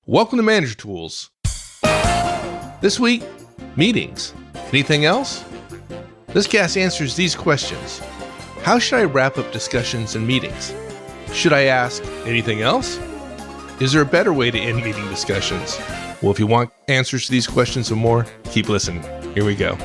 Welcome to Manager Tools. This week, meetings. Anything else? This cast answers these questions. How should I wrap up discussions and meetings? Should I ask anything else? Is there a better way to end meeting discussions? Well, if you want answers to these questions and more, keep listening. Here we go.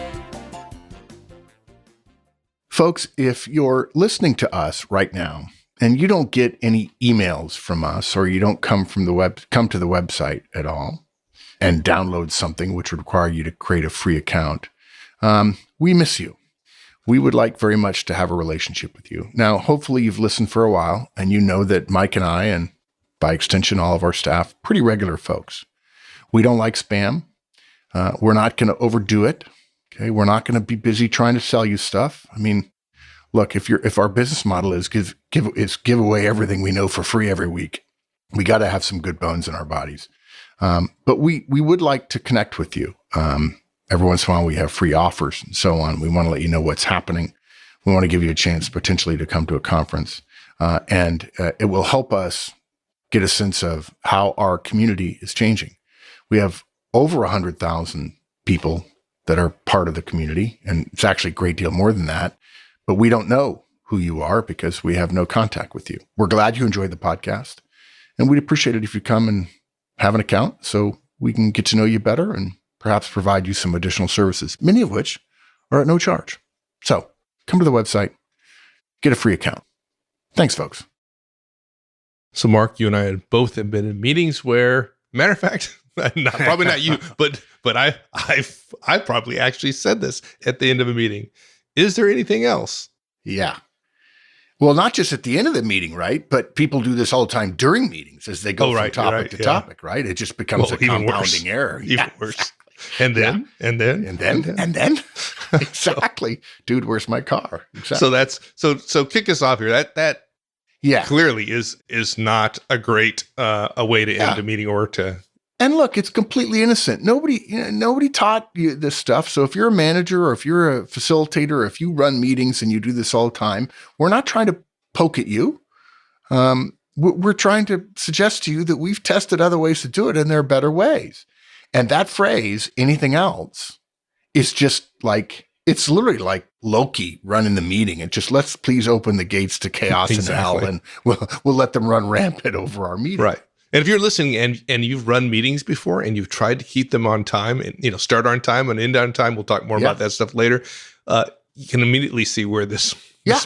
Folks, if you're listening to us right now and you don't get any emails from us, or you don't come to the website at all and download something which would require you to create a free account, we miss you. We would like very much to have a relationship with you. Now, hopefully you've listened for a while and you know that Mike and I, and by extension, all of our staff, pretty regular folks. We don't like spam. We're not going to overdo it. Okay. We're not going to be busy trying to sell you stuff. I mean, look, if our business model is give away everything we know for free every week, we got to have some good bones in our bodies. But we would like to connect with you. Every once in a while we have free offers and so on. We want to let you know what's happening. We want to give you a chance potentially to come to a conference. And it will help us get a sense of how our community is changing. We have over 100,000 people that are part of the community, and it's actually a great deal more than that, but we don't know who you are because we have no contact with you. We're glad you enjoyed the podcast, and we'd appreciate it if you come and have an account so we can get to know you better and perhaps provide you some additional services, many of which are at no charge. So come to the website, get a free account. Thanks, folks. So Mark, you and I both have been in meetings where, matter of fact, probably not you, but I probably actually said this at the end of a meeting. Is there anything else? Yeah. Well, not just at the end of the meeting, right? But people do this all the time during meetings as they go from topic to topic, right? It just becomes a compounding error. Even worse. And then. Exactly. Dude, where's my car? Exactly. So kick us off here. That clearly is not a great a way to end a meeting or to. And look, it's completely innocent. Nobody taught you this stuff. So if you're a manager or if you're a facilitator, or if you run meetings and you do this all the time, we're not trying to poke at you. We're trying to suggest to you that we've tested other ways to do it and there are better ways. And that phrase, anything else, is just like, it's literally like Loki running the meeting. It just, let's please open the gates to chaos and hell, and we'll let them run rampant over our meeting. Right. And if you're listening and you've run meetings before and you've tried to keep them on time and, start on time and end on time, we'll talk more about that stuff later. You can immediately see where this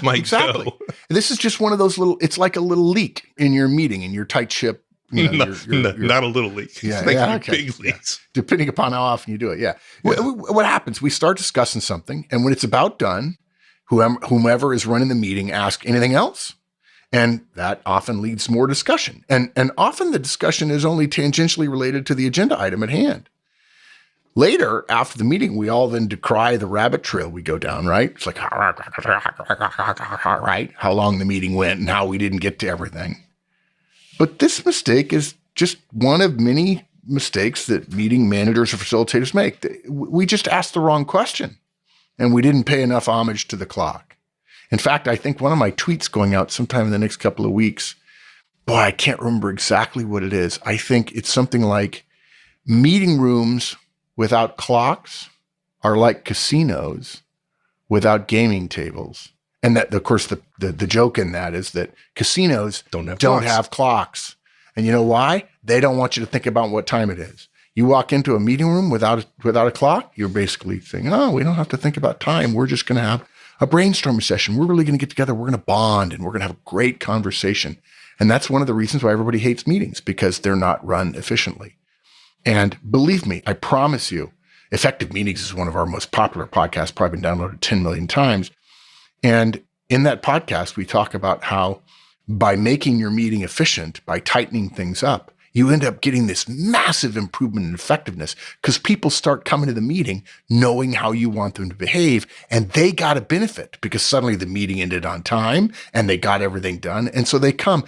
might go. This is just one of those it's like a little leak in your meeting, in your tight ship. Not a little leak. Big leaks. Depending upon how often you do it. Yeah. What happens? We start discussing something, and when it's about done, whomever is running the meeting asks anything else. And that often leads to more discussion. And often the discussion is only tangentially related to the agenda item at hand. Later, after the meeting, we all then decry the rabbit trail we go down, right? It's like, right? How long the meeting went and how we didn't get to everything. But this mistake is just one of many mistakes that meeting managers or facilitators make. We just asked the wrong question, and we didn't pay enough homage to the clock. In fact, I think one of my tweets going out sometime in the next couple of weeks, I can't remember exactly what it is. I think it's something like meeting rooms without clocks are like casinos without gaming tables. And that, of course, the joke in that is that casinos don't have clocks. And you know why? They don't want you to think about what time it is. You walk into a meeting room without a clock, you're basically saying, oh, we don't have to think about time. We're just going to have a brainstorming session. We're really going to get together. We're going to bond and we're going to have a great conversation. And that's one of the reasons why everybody hates meetings, because they're not run efficiently. And believe me, I promise you, Effective Meetings is one of our most popular podcasts, probably been downloaded 10 million times. And in that podcast, we talk about how by making your meeting efficient, by tightening things up, you end up getting this massive improvement in effectiveness because people start coming to the meeting knowing how you want them to behave, and they got a benefit because suddenly the meeting ended on time and they got everything done. And so they come.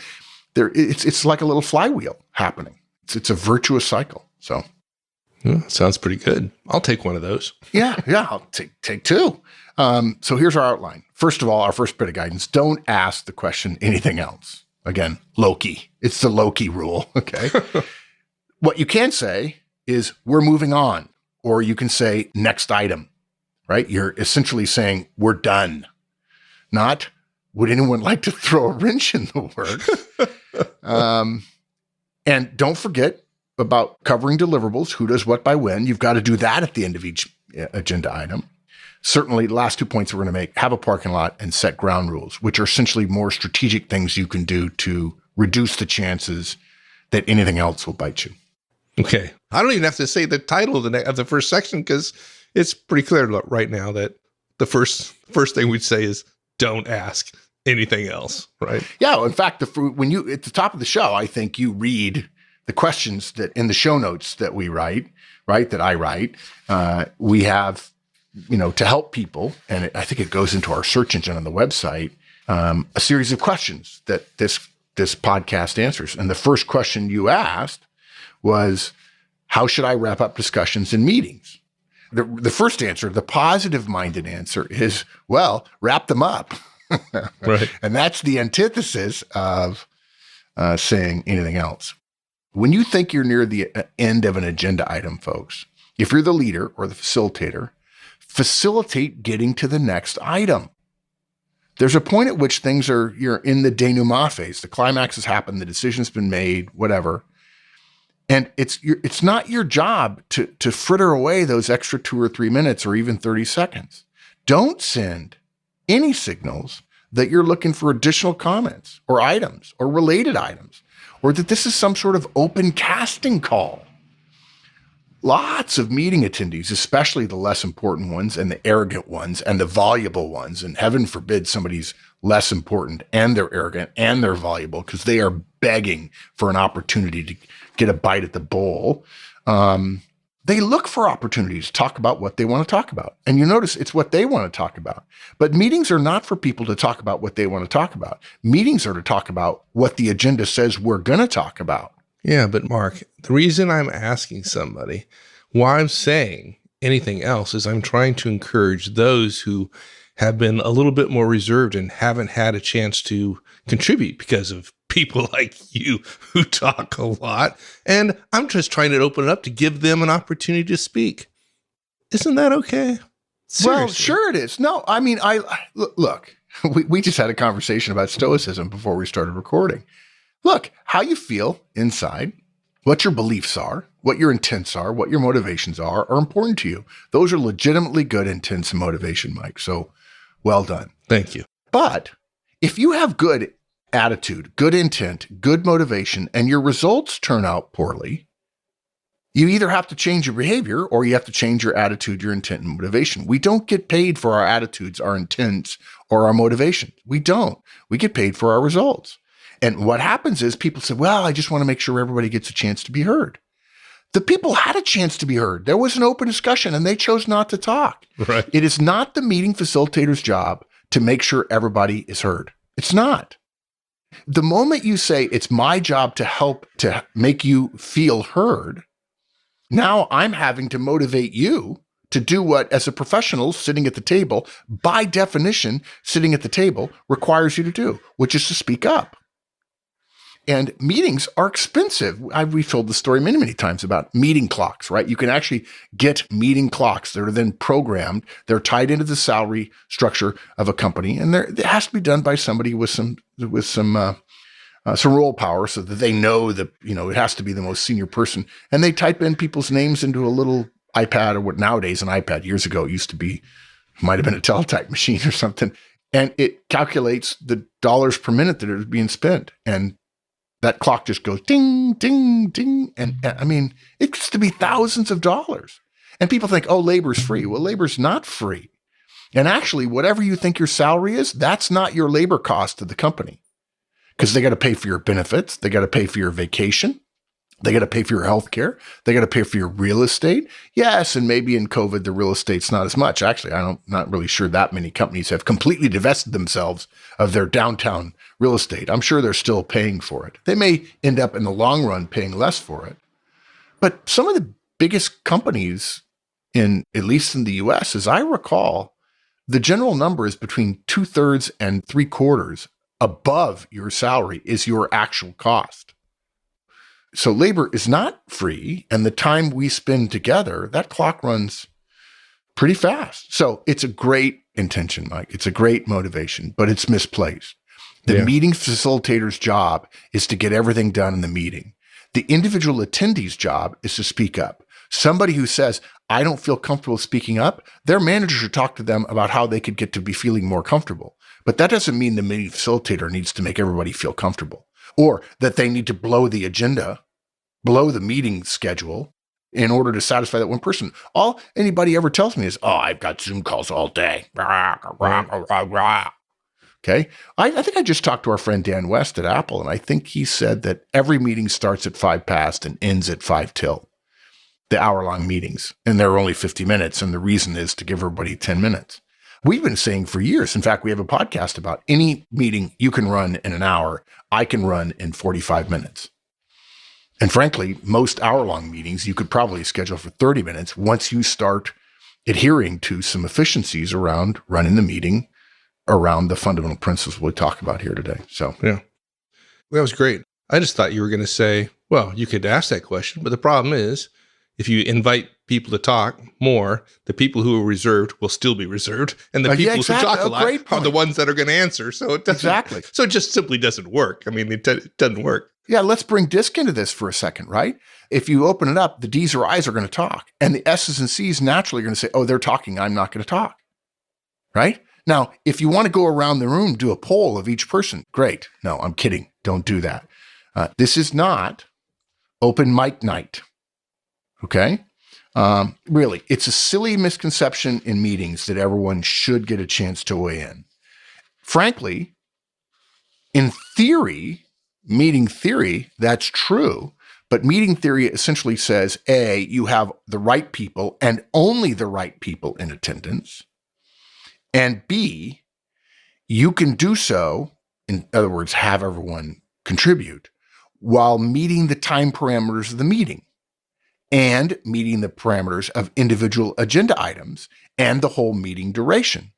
It's like a little flywheel happening. It's a virtuous cycle. So sounds pretty good. I'll take one of those. Yeah, I'll take two. So here's our outline. First of all, our first bit of guidance: don't ask the question anything else. Again, Loki. It's the Loki rule. Okay. What you can say is we're moving on, or you can say next item, right? You're essentially saying we're done, not would anyone like to throw a wrench in the works? And don't forget about covering deliverables, who does what by when. You've got to do that at the end of each agenda item. Certainly, the last 2 points we're going to make, have a parking lot and set ground rules, which are essentially more strategic things you can do to reduce the chances that anything else will bite you. Okay. I don't even have to say the title of the first section because it's pretty clear right now that the first thing we'd say is don't ask anything else, right? Yeah. In fact, when you at the top of the show, I think you read the questions that in the show notes that we write, right? That I write. We have, to help people, and I think it goes into our search engine on the website, a series of questions that this podcast answers. And the first question you asked was, how should I wrap up discussions in meetings? The first answer, the positive-minded answer is, well, wrap them up. Right. And that's the antithesis of saying anything else. When you think you're near the end of an agenda item, folks, if you're the leader or the facilitator, facilitate getting to the next item. There's a point at which you're in the denouement phase. The climax has happened. The decision's been made, whatever. And it's not your job to fritter away those extra 2 or 3 minutes or even 30 seconds. Don't send any signals that you're looking for additional comments or items or related items, or that this is some sort of open casting call. Lots of meeting attendees, especially the less important ones and the arrogant ones and the voluble ones, and heaven forbid somebody's less important and they're arrogant and they're voluble because they are begging for an opportunity to get a bite at the bowl. They look for opportunities to talk about what they want to talk about. And you notice it's what they want to talk about. But meetings are not for people to talk about what they want to talk about. Meetings are to talk about what the agenda says we're going to talk about. Yeah, but Mark, the reason I'm asking somebody why I'm saying anything else is I'm trying to encourage those who have been a little bit more reserved and haven't had a chance to contribute because of people like you who talk a lot. And I'm just trying to open it up to give them an opportunity to speak. Isn't that okay? Seriously. Well, sure it is. No, I mean, look, we just had a conversation about stoicism before we started recording. Look, how you feel inside, what your beliefs are, what your intents are, what your motivations are important to you. Those are legitimately good intents and motivation, Mike. So well done. Thank you. But if you have good attitude, good intent, good motivation, and your results turn out poorly, you either have to change your behavior or you have to change your attitude, your intent, and motivation. We don't get paid for our attitudes, our intents, or our motivation. We don't. We get paid for our results. And what happens is people say, well, I just want to make sure everybody gets a chance to be heard. The people had a chance to be heard. There was an open discussion and they chose not to talk. Right. It is not the meeting facilitator's job to make sure everybody is heard. It's not. The moment you say it's my job to help to make you feel heard, now I'm having to motivate you to do what, as a professional sitting at the table, by definition, sitting at the table requires you to do, which is to speak up. And meetings are expensive. We've told the story many, many times about meeting clocks, right? You can actually get meeting clocks that are then programmed. They're tied into the salary structure of a company, and it has to be done by somebody with some role power, so that they know that it has to be the most senior person. And they type in people's names into a little iPad, or what nowadays an iPad. Years ago, it used to be, might have been a teletype machine or something, and it calculates the dollars per minute that are being spent. And that clock just goes ding, ding, ding. And I mean, it gets to be thousands of dollars. And people think, oh, labor's free. Well, labor's not free. And actually, whatever you think your salary is, that's not your labor cost to the company. Because they got to pay for your benefits. They got to pay for your vacation. They got to pay for your health care. They got to pay for your real estate. Yes, and maybe in COVID, the real estate's not as much. Actually, I'm not really sure that many companies have completely divested themselves of their downtown real estate. I'm sure they're still paying for it. They may end up in the long run paying less for it. But some of the biggest companies, at least in the US, as I recall, the general number is between 2/3 and 3/4 above your salary is your actual cost. So labor is not free, and the time we spend together, that clock runs pretty fast. So it's a great intention, Mike. It's a great motivation, but it's misplaced. The meeting facilitator's job is to get everything done in the meeting. The individual attendee's job is to speak up. Somebody who says, I don't feel comfortable speaking up, their manager should talk to them about how they could get to be feeling more comfortable. But that doesn't mean the meeting facilitator needs to make everybody feel comfortable, or that they need to blow the agenda, blow the meeting schedule in order to satisfy that one person. All anybody ever tells me is, oh, I've got Zoom calls all day. Okay. I think I just talked to our friend Dan West at Apple, and I think he said that every meeting starts at 5 past and ends at 5 till, the hour-long meetings. And they're only 50 minutes, and the reason is to give everybody 10 minutes. We've been saying for years, in fact, we have a podcast about any meeting you can run in an hour, I can run in 45 minutes. And frankly, most hour-long meetings you could probably schedule for 30 minutes once you start adhering to some efficiencies around running the meeting around the fundamental principles we'll talk about here today. So, yeah, that was great. I just thought you were going to say, well, you could ask that question, but the problem is if you invite people to talk more, the people who are reserved will still be reserved. And the people who talk a lot are the ones that are going to answer. So it doesn't, so it just simply doesn't work. I mean, it doesn't work. Yeah, let's bring DISC into this for a second, right? If you open it up, the D's or I's are going to talk. And the S's and C's naturally are going to say, oh, they're talking, I'm not going to talk, right? Now, if you want to go around the room, do a poll of each person, great. No, I'm kidding. Don't do that. This is not open mic night, okay? Really, it's a silly misconception in meetings that everyone should get a chance to weigh in. Frankly, in theory, meeting theory, that's true. But meeting theory essentially says, A, you have the right people and only the right people in attendance. And B, you can do so, in other words, have everyone contribute while meeting the time parameters of the meeting and meeting the parameters of individual agenda items and the whole meeting duration.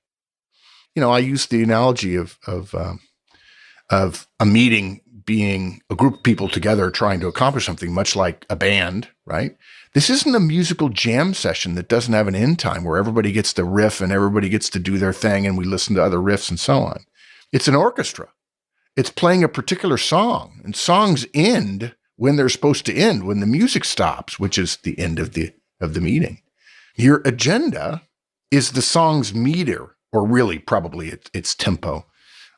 You know, I use the analogy of a meeting being a group of people together trying to accomplish something, much like a band, right? This isn't a musical jam session that doesn't have an end time where everybody gets to riff and everybody gets to do their thing and we listen to other riffs and so on. It's an orchestra. It's playing a particular song, and songs end when they're supposed to end, when the music stops, which is the end of the meeting. Your agenda is the song's meter, or really probably its tempo.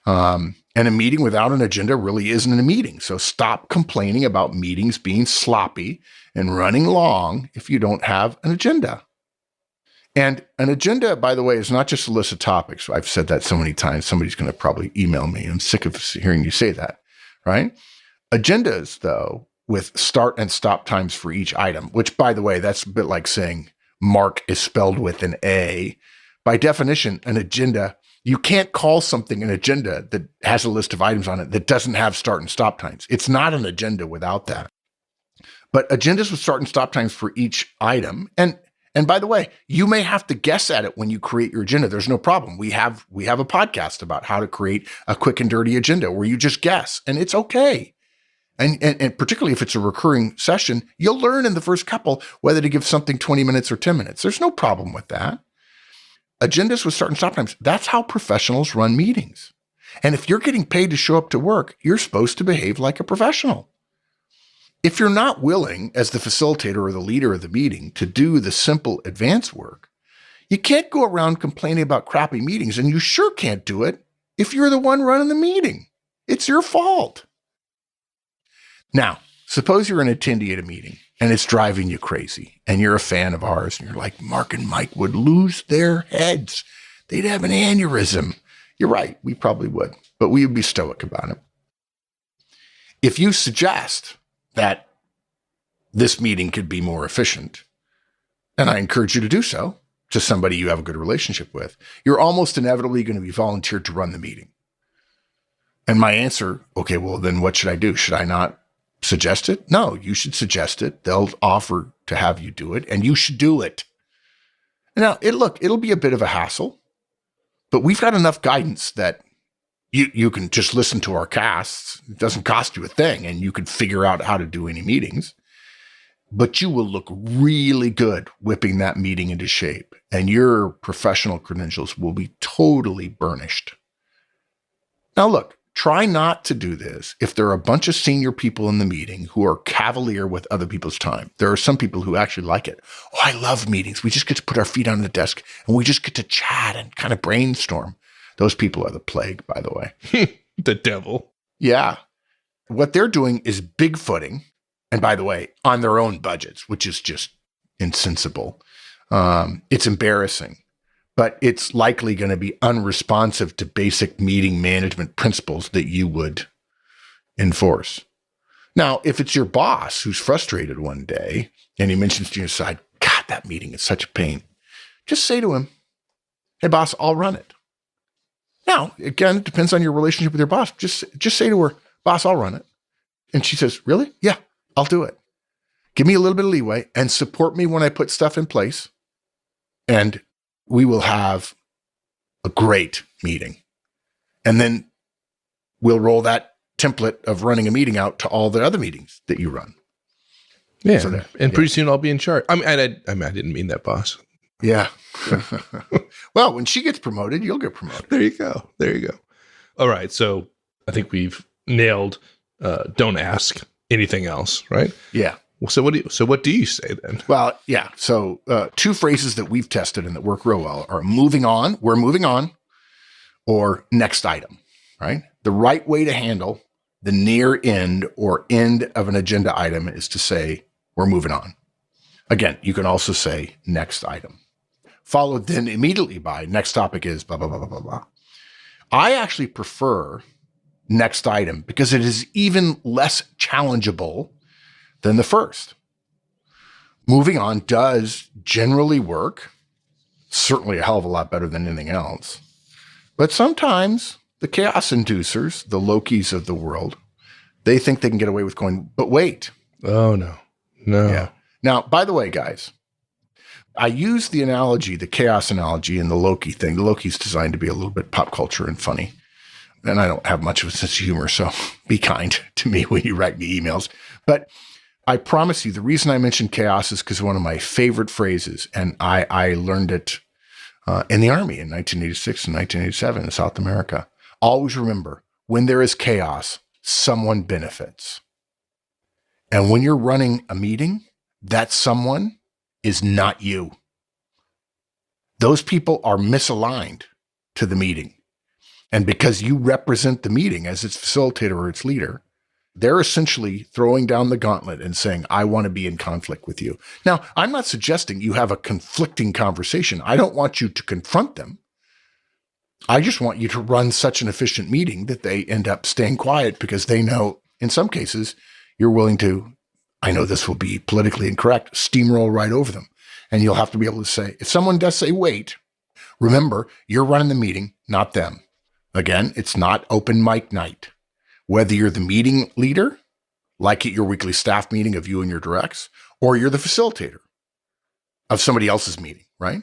And a meeting without an agenda really isn't a meeting. So stop complaining about meetings being sloppy and running long if you don't have an agenda. And an agenda, by the way, is not just a list of topics. I've said that so many times, somebody's going to probably email me. I'm sick of hearing you say that, right? Agendas, though, with start and stop times for each item, which, by the way, that's a bit like saying Mark is spelled with an A. By definition, an agenda, you can't call something an agenda that has a list of items on it that doesn't have start and stop times. It's not an agenda without that. But agendas with start and stop times for each item. And by the way, you may have to guess at it when you create your agenda. There's no problem. We have a podcast about how to create a quick and dirty agenda where you just guess, and it's okay. And particularly if it's a recurring session, you'll learn in the first couple whether to give something 20 minutes or 10 minutes. There's no problem with that. Agendas with start and stop times, that's how professionals run meetings. And if you're getting paid to show up to work, you're supposed to behave like a professional. If you're not willing, as the facilitator or the leader of the meeting, to do the simple advance work, you can't go around complaining about crappy meetings, and you sure can't do it if you're the one running the meeting. It's your fault. Now, suppose you're an attendee at a meeting and it's driving you crazy and you're a fan of ours and you're like, Mark and Mike would lose their heads. They'd have an aneurysm. You're right. We probably would, but we would be stoic about it. If you suggest that this meeting could be more efficient, and I encourage you to do so to somebody you have a good relationship with, you're almost inevitably going to be volunteered to run the meeting. And my answer, okay, well, then what should I do? Should I not suggest it? No, you should suggest it. They'll offer to have you do it, and you should do it. Now, it'll be a bit of a hassle, but we've got enough guidance that You can just listen to our casts. It doesn't cost you a thing, and you can figure out how to do any meetings. But you will look really good whipping that meeting into shape, and your professional credentials will be totally burnished. Now, look, try not to do this if there are a bunch of senior people in the meeting who are cavalier with other people's time. There are some people who actually like it. Oh, I love meetings. We just get to put our feet on the desk, and we just get to chat and kind of brainstorm. Those people are the plague, by the way. The devil. Yeah. What they're doing is bigfooting. And by the way, on their own budgets, which is just insensible. It's embarrassing, but it's likely going to be unresponsive to basic meeting management principles that you would enforce. Now, if it's your boss who's frustrated one day and he mentions to your side, God, that meeting is such a pain, just say to him, hey, boss, I'll run it. Now, again, it depends on your relationship with your boss. Just say to her, boss, I'll run it. And she says, really? Yeah, I'll do it. Give me a little bit of leeway and support me when I put stuff in place. And we will have a great meeting. And then we'll roll that template of running a meeting out to all the other meetings that you run. Yeah. So pretty soon I'll be in charge. I didn't mean that, boss. Yeah. Well, when she gets promoted, you'll get promoted. There you go. All right. So I think we've nailed don't ask anything else, right? Yeah. So what do you say then? Well, yeah. So two phrases that we've tested and that work real well are moving on, we're moving on, or next item, right? The right way to handle the near end or end of an agenda item is to say, we're moving on. Again, you can also say next item, followed then immediately by next topic is blah, blah, blah, blah, blah, blah. I actually prefer next item because it is even less challengeable than the first. Moving on does generally work, certainly a hell of a lot better than anything else. But sometimes the chaos inducers, the Lokis of the world, they think they can get away with going, but wait. Oh, no. Yeah. Now, by the way, guys, I use the analogy, the chaos analogy and the Loki thing. The Loki's designed to be a little bit pop culture and funny. And I don't have much of a sense of humor, so be kind to me when you write me emails. But I promise you, the reason I mentioned chaos is because one of my favorite phrases, and I learned it in the Army in 1986 and 1987 in South America. Always remember, when there is chaos, someone benefits. And when you're running a meeting, that someone is not you. Those people are misaligned to the meeting. And because you represent the meeting as its facilitator or its leader, they're essentially throwing down the gauntlet and saying, I want to be in conflict with you. Now, I'm not suggesting you have a conflicting conversation. I don't want you to confront them. I just want you to run such an efficient meeting that they end up staying quiet because they know, in some cases, you're willing to, I know this will be politically incorrect, steamroll right over them. And you'll have to be able to say, if someone does say, wait, remember, you're running the meeting, not them. Again, it's not open mic night. Whether you're the meeting leader, like at your weekly staff meeting of you and your directs, or you're the facilitator of somebody else's meeting, right?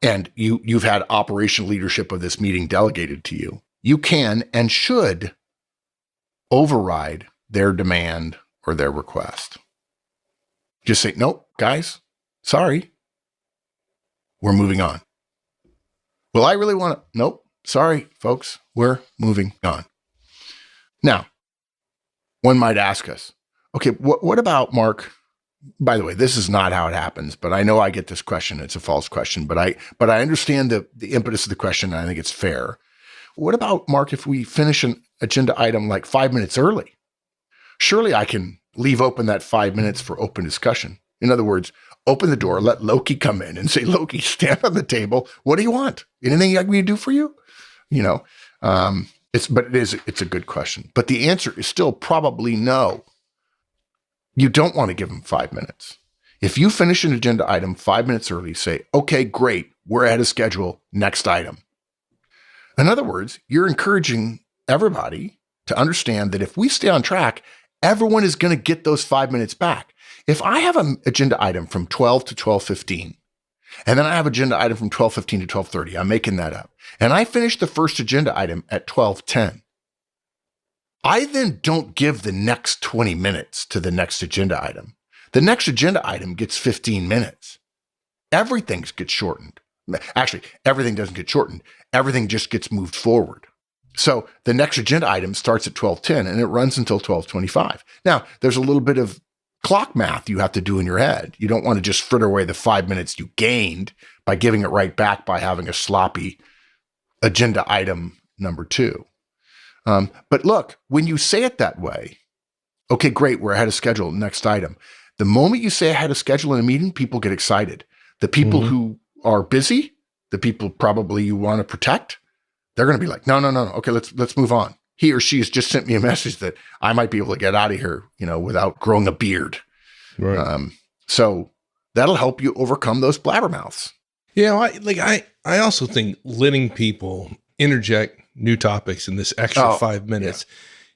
And you've had operational leadership of this meeting delegated to you, you can and should override their demand or their request. Just say, nope, guys, sorry, we're moving on. Well, I really want to, nope, sorry, folks, we're moving on. Now, one might ask us, okay, what about, Mark? By the way, this is not how it happens, but I know I get this question. It's a false question, but I understand the impetus of the question, and I think it's fair. What about, Mark, if we finish an agenda item like 5 minutes early? Surely I can leave open that 5 minutes for open discussion. In other words, open the door, let Loki come in and say, Loki, stand on the table. What do you want? Anything I can do for you? It's a good question. But the answer is still probably no. You don't want to give them 5 minutes. If you finish an agenda item 5 minutes early, say, okay, great, we're ahead of schedule, next item. In other words, you're encouraging everybody to understand that if we stay on track, everyone is going to get those 5 minutes back. If I have an agenda item from 12 to 12:15, And then I have agenda item from 12:15 to 12:30. I'm making that up. And I finish the first agenda item at 12:10. I then don't give the next 20 minutes to the next agenda item. The next agenda item gets 15 minutes. Everything gets shortened. Actually, everything doesn't get shortened. Everything just gets moved forward. So the next agenda item starts at 12:10 and it runs until 12:25. Now, there's a little bit of clock math you have to do in your head. You don't want to just fritter away the 5 minutes you gained by giving it right back by having a sloppy agenda item number 2. But look, when you say it that way, okay, great, we're ahead of schedule, next item. The moment you say ahead of schedule in a meeting, people get excited. The people who are busy, the people probably you want to protect, they're going to be like, no. Okay, let's move on. He or she has just sent me a message that I might be able to get out of here, without growing a beard. Right. So that'll help you overcome those blabbermouths. Yeah, I also think letting people interject new topics in this extra 5 minutes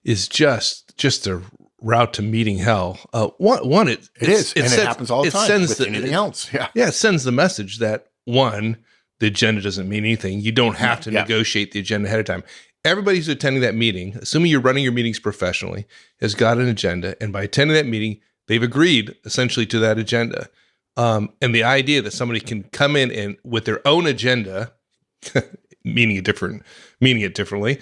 is just a route to meeting hell. It happens all the time with anything else. Yeah, it sends the message that one, the agenda doesn't mean anything. You don't have to negotiate the agenda ahead of time. Everybody who's attending that meeting, assuming you're running your meetings professionally, has got an agenda, and by attending that meeting, they've agreed essentially to that agenda. And the idea that somebody can come in and with their own agenda, meaning it differently,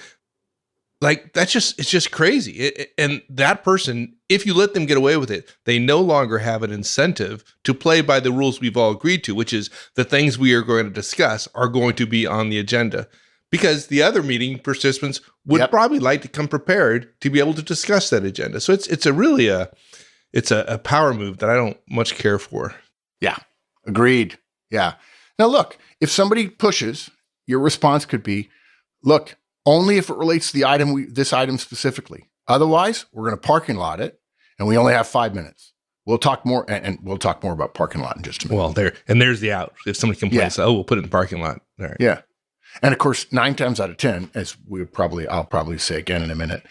like it's just crazy. And that person, if you let them get away with it, they no longer have an incentive to play by the rules we've all agreed to, which is the things we are going to discuss are going to be on the agenda. Because the other meeting participants would probably like to come prepared to be able to discuss that agenda. So it's a power move that I don't much care for. Yeah, agreed. Yeah. Now look, if somebody pushes, your response could be, look, only if it relates to the this item specifically. Otherwise, we're going to parking lot it, and we only have 5 minutes. We'll talk more, and we'll talk more about parking lot in just a minute. Well, there's the out. If somebody complains, we'll put it in the parking lot. All right. Yeah. And of course, 9 times out of 10, as I'll probably say again in a minute,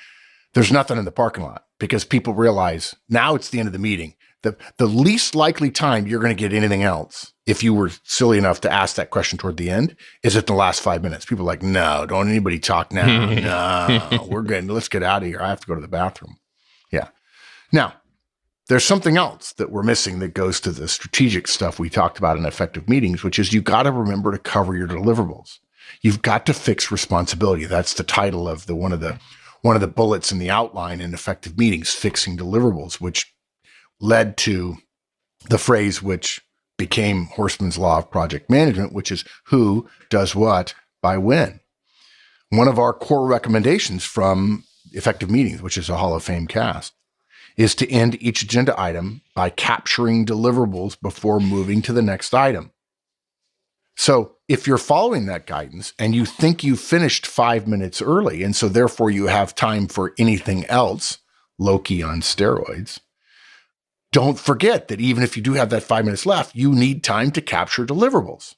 there's nothing in the parking lot because people realize now it's the end of the meeting. The least likely time you're going to get anything else, if you were silly enough to ask that question toward the end, is at the last 5 minutes. People are like, no, don't anybody talk now. No, we're good. Let's get out of here. I have to go to the bathroom. Yeah. Now, there's something else that we're missing that goes to the strategic stuff we talked about in effective meetings, which is you got to remember to cover your deliverables. You've got to fix responsibility. That's the title of one of the bullets in the outline in effective meetings, fixing deliverables, which led to the phrase which became Horstman's Law of Project Management, which is who does what by when. One of our core recommendations from effective meetings, which is a Hall of Fame cast, is to end each agenda item by capturing deliverables before moving to the next item. So if you're following that guidance and you think you finished 5 minutes early, and so therefore you have time for anything else, Loki on steroids, don't forget that even if you do have that 5 minutes left, you need time to capture deliverables.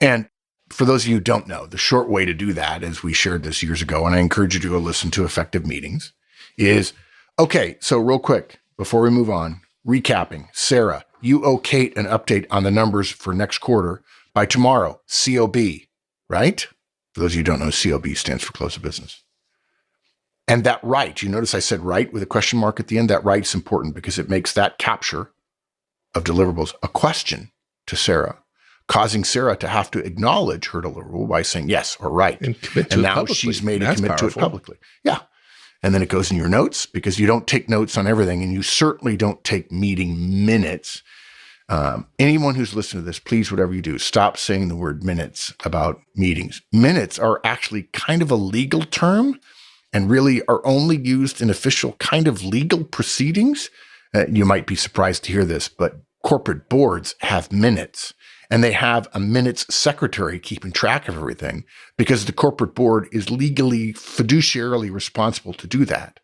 And for those of you who don't know, the short way to do that, as we shared this years ago, and I encourage you to go listen to effective meetings, is, okay, so real quick, before we move on, recapping, Sarah, you owe Kate an update on the numbers for next quarter by tomorrow, COB, right? For those of you who don't know, COB stands for close of business. And that right, you notice I said right with a question mark at the end. That right's important because it makes that capture of deliverables a question to Sarah, causing Sarah to have to acknowledge her deliverable by saying yes or right. And commit to it now publicly. She's made a That's commit powerful. to it publicly. Yeah. And then it goes in your notes because you don't take notes on everything, and you certainly don't take meeting minutes. Anyone who's listening to this, please, whatever you do, stop saying the word minutes about meetings. Minutes are actually kind of a legal term and really are only used in official kind of legal proceedings. You might be surprised to hear this, but corporate boards have minutes, and they have a minutes secretary keeping track of everything because the corporate board is legally, fiduciarily responsible to do that.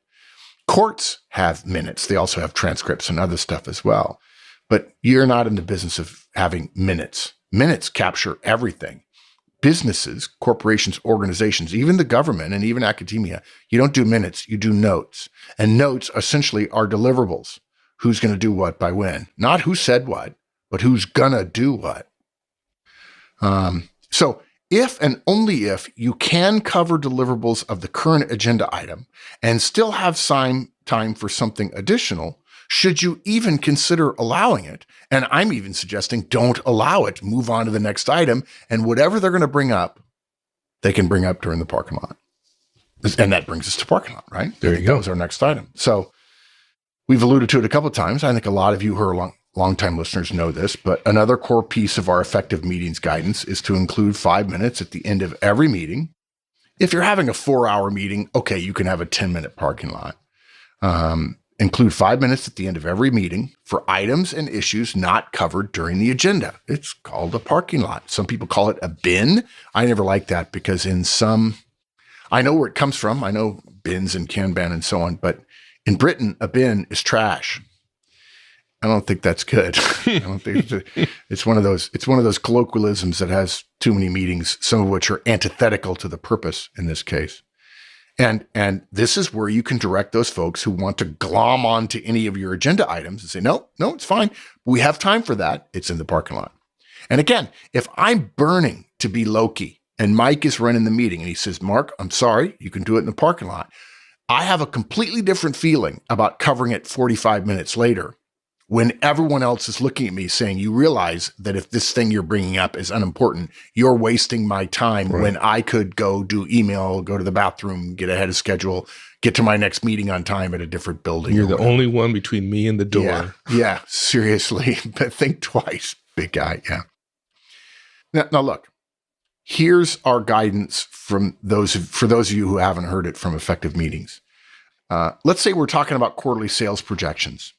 Courts have minutes. They also have transcripts and other stuff as well. But you're not in the business of having minutes. Minutes capture everything. Businesses, corporations, organizations, even the government and even academia, you don't do minutes, you do notes. And notes essentially are deliverables. Who's going to do what by when? Not who said what, but who's gonna do what. So if and only if you can cover deliverables of the current agenda item and still have time for something additional, should you even consider allowing it? And I'm even suggesting don't allow it. Move on to the next item, and whatever they're going to bring up, they can bring up during the parking lot. And that brings us to parking lot, right? There you go. That was our next item. So we've alluded to it a couple of times. I think a lot of you who are longtime listeners know this, but another core piece of our effective meetings guidance is to include 5 minutes at the end of every meeting. If you're having a 4-hour meeting, okay, you can have a 10-minute parking lot. Include 5 minutes at the end of every meeting for items and issues not covered during the agenda. It's called a parking lot. Some people call it a bin. I never like that because I know where it comes from. I know bins and Kanban and so on, but in Britain, a bin is trash. I don't think that's good. I don't think it's one of those colloquialisms that has too many meanings, some of which are antithetical to the purpose in this case. And this is where you can direct those folks who want to glom onto any of your agenda items and say, no, it's fine. We have time for that. It's in the parking lot. And again, if I'm burning to be Loki and Mike is running the meeting and he says, Mark, I'm sorry, you can do it in the parking lot. I have a completely different feeling about covering it 45 minutes later when everyone else is looking at me saying, you realize that if this thing you're bringing up is unimportant, you're wasting my time when I could go do email, go to the bathroom, get ahead of schedule, get to my next meeting on time at a different building. You're the only one between me and the door. Yeah, seriously. But think twice, big guy. Yeah. Now look, here's our guidance for those of you who haven't heard it from Effective Meetings. Let's say we're talking about quarterly sales projections.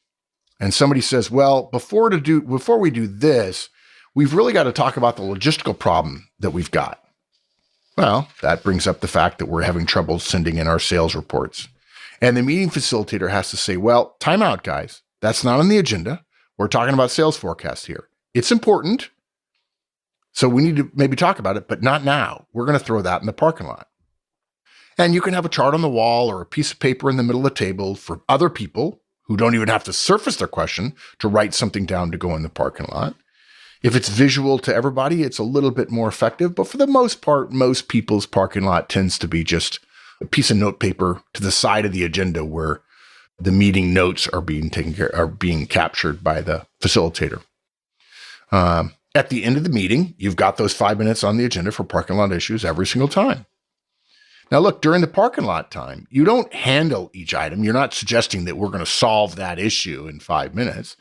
And somebody says, well, before we do this, we've really got to talk about the logistical problem that we've got. Well, that brings up the fact that we're having trouble sending in our sales reports. And the meeting facilitator has to say, well, time out, guys. That's not on the agenda. We're talking about sales forecast here. It's important. So we need to maybe talk about it, but not now. We're going to throw that in the parking lot. And you can have a chart on the wall or a piece of paper in the middle of the table for other people who don't even have to surface their question to write something down to go in the parking lot. If it's visual to everybody, it's a little bit more effective. But for the most part, most people's parking lot tends to be just a piece of note paper to the side of the agenda where the meeting notes are being captured by the facilitator. At the end of the meeting, you've got those 5 minutes on the agenda for parking lot issues every single time. Now, look, during the parking lot time, you don't handle each item. You're not suggesting that we're going to solve that issue in 5 minutes.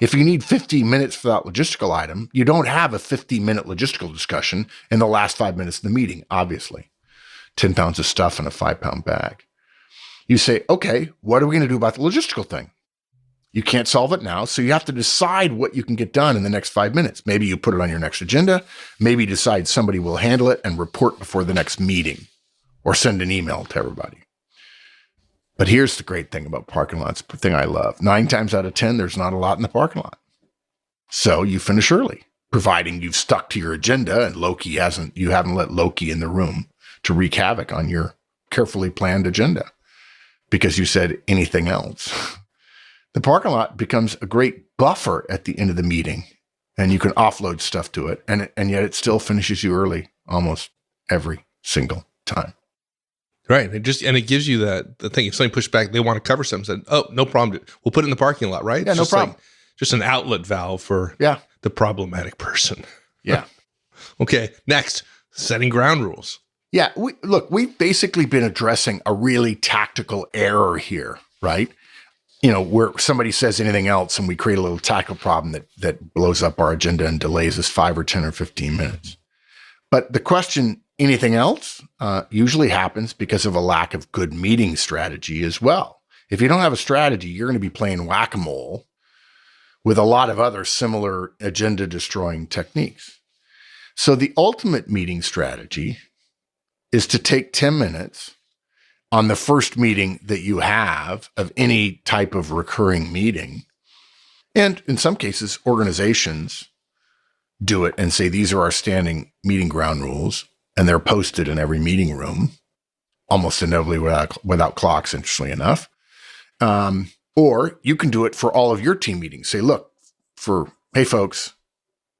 If you need 15 minutes for that logistical item, you don't have a 15-minute logistical discussion in the last 5 minutes of the meeting, obviously. 10 pounds of stuff in a 5-pound bag. You say, okay, what are we going to do about the logistical thing? You can't solve it now, so you have to decide what you can get done in the next 5 minutes. Maybe you put it on your next agenda. Maybe you decide somebody will handle it and report before the next meeting. Or send an email to everybody. But here's the great thing about parking lots, the thing I love. 9 times out of 10, there's not a lot in the parking lot. So you finish early, providing you've stuck to your agenda and you haven't let Loki in the room to wreak havoc on your carefully planned agenda because you said anything else. The parking lot becomes a great buffer at the end of the meeting, and you can offload stuff to it, and yet it still finishes you early almost every single time. Right. It gives you the thing. If somebody pushed back, they want to cover something, said, oh, no problem. We'll put it in the parking lot, right? Yeah, no problem. Just an outlet valve for the problematic person. Yeah. Okay. Next, setting ground rules. Yeah. We've basically been addressing a really tactical error here, right? Where somebody says anything else and we create a little tactical problem that blows up our agenda and delays us 5 or 10 or 15 minutes. But the question, anything else, usually happens because of a lack of good meeting strategy as well. If you don't have a strategy, you're going to be playing whack-a-mole with a lot of other similar agenda-destroying techniques. So the ultimate meeting strategy is to take 10 minutes on the first meeting that you have of any type of recurring meeting. And in some cases, organizations do it and say, these are our standing meeting ground rules, and they're posted in every meeting room, almost inevitably without clocks, interestingly enough. Or you can do it for all of your team meetings. Say, look, for hey, folks,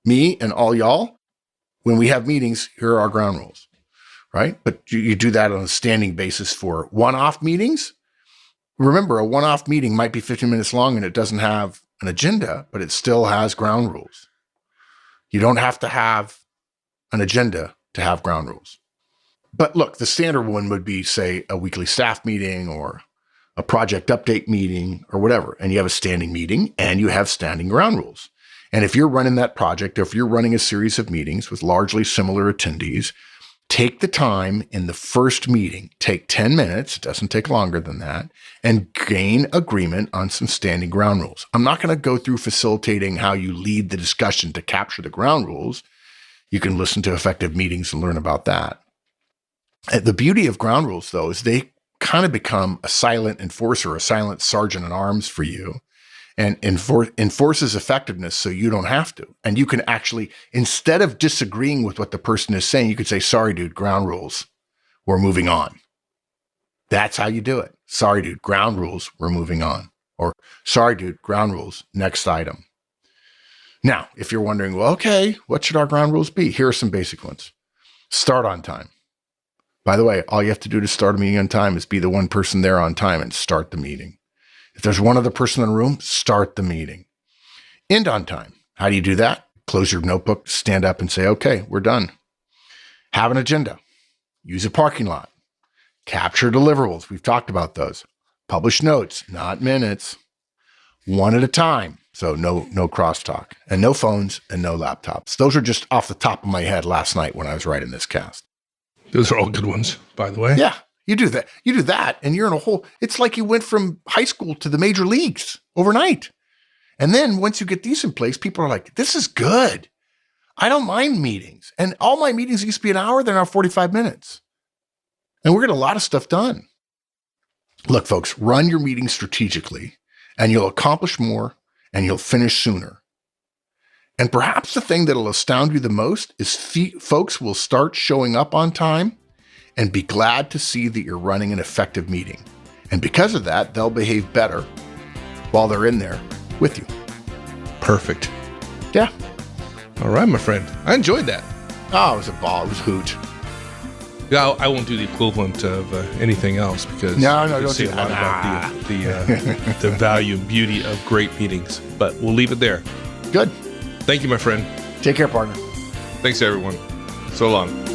me and all y'all, when we have meetings, here are our ground rules, right? But you do that on a standing basis for one-off meetings. Remember, a one-off meeting might be 15 minutes long and it doesn't have an agenda, but it still has ground rules. You don't have to have an agenda to have ground rules. But look, the standard one would be, say, a weekly staff meeting or a project update meeting or whatever. And you have a standing meeting and you have standing ground rules. And if you're running that project, or if you're running a series of meetings with largely similar attendees, take the time in the first meeting, take 10 minutes, it doesn't take longer than that, and gain agreement on some standing ground rules. I'm not going to go through facilitating how you lead the discussion to capture the ground rules. You can listen to effective meetings and learn about that. The beauty of ground rules, though, is they kind of become a silent enforcer, a silent sergeant at arms for you, and enforces effectiveness so you don't have to. And you can actually, instead of disagreeing with what the person is saying, you could say, sorry, dude, ground rules, we're moving on. That's how you do it. Sorry, dude, ground rules, we're moving on. Or sorry, dude, ground rules, next item. Now, if you're wondering, well, okay, what should our ground rules be? Here are some basic ones. Start on time. By the way, all you have to do to start a meeting on time is be the one person there on time and start the meeting. If there's one other person in the room, start the meeting. End on time. How do you do that? Close your notebook, stand up and say, okay, we're done. Have an agenda. Use a parking lot. Capture deliverables. We've talked about those. Publish notes, not minutes. One at a time. So no crosstalk, and no phones and no laptops. Those are just off the top of my head last night when I was writing this cast. Those are all good ones, by the way. Yeah, you do that. You do that, and you're in a whole, it's like you went from high school to the major leagues overnight. And then once you get these in place, people are like, this is good. I don't mind meetings. And all my meetings used to be an hour, they're now 45 minutes. And we're getting a lot of stuff done. Look, folks, run your meetings strategically, and you'll accomplish more, and you'll finish sooner. And perhaps the thing that'll astound you the most is folks will start showing up on time and be glad to see that you're running an effective meeting. And because of that, they'll behave better while they're in there with you. Perfect. Yeah. All right, my friend. I enjoyed that. Oh, it was a ball. It was a hoot. Yeah, I won't do the equivalent of anything else because no, you don't say do a lot that. about the value and beauty of great meetings. But we'll leave it there. Good. Thank you, my friend. Take care, partner. Thanks, everyone. So long.